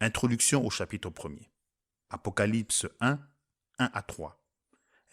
Introduction au chapitre 1er. Apocalypse 1, 1 à 3.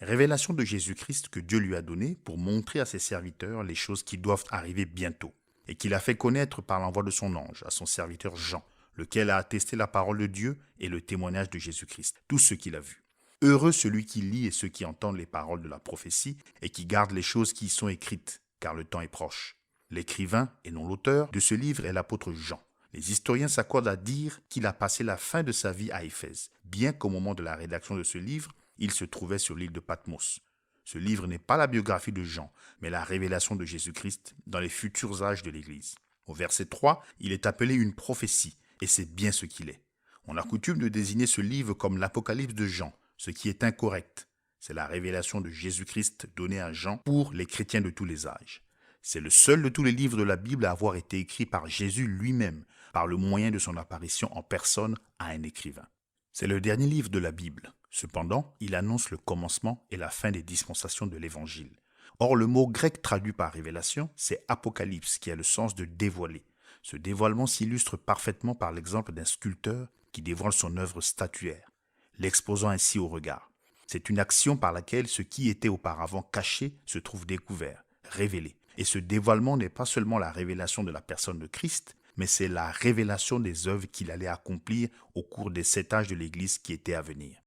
Révélation de Jésus-Christ que Dieu lui a donnée pour montrer à ses serviteurs les choses qui doivent arriver bientôt, et qu'il a fait connaître par l'envoi de son ange à son serviteur Jean, lequel a attesté la parole de Dieu et le témoignage de Jésus-Christ, tout ce qu'il a vu. Heureux celui qui lit et ceux qui entendent les paroles de la prophétie et qui gardent les choses qui y sont écrites, car le temps est proche. L'écrivain, et non l'auteur, de ce livre est l'apôtre Jean. Les historiens s'accordent à dire qu'il a passé la fin de sa vie à Éphèse, bien qu'au moment de la rédaction de ce livre, il se trouvait sur l'île de Patmos. Ce livre n'est pas la biographie de Jean, mais la révélation de Jésus-Christ dans les futurs âges de l'Église. Au verset 3, il est appelé une prophétie, et c'est bien ce qu'il est. On a coutume de désigner ce livre comme l'Apocalypse de Jean, ce qui est incorrect. C'est la révélation de Jésus-Christ donnée à Jean pour les chrétiens de tous les âges. C'est le seul de tous les livres de la Bible à avoir été écrit par Jésus lui-même, par le moyen de son apparition en personne à un écrivain. C'est le dernier livre de la Bible. Cependant, il annonce le commencement et la fin des dispensations de l'Évangile. Or, le mot grec traduit par révélation, c'est apocalypse, qui a le sens de dévoiler. Ce dévoilement s'illustre parfaitement par l'exemple d'un sculpteur qui dévoile son œuvre statuaire, l'exposant ainsi au regard. C'est une action par laquelle ce qui était auparavant caché se trouve découvert, révélé. Et ce dévoilement n'est pas seulement la révélation de la personne de Christ, mais c'est la révélation des œuvres qu'il allait accomplir au cours des 7 âges de l'Église qui étaient à venir.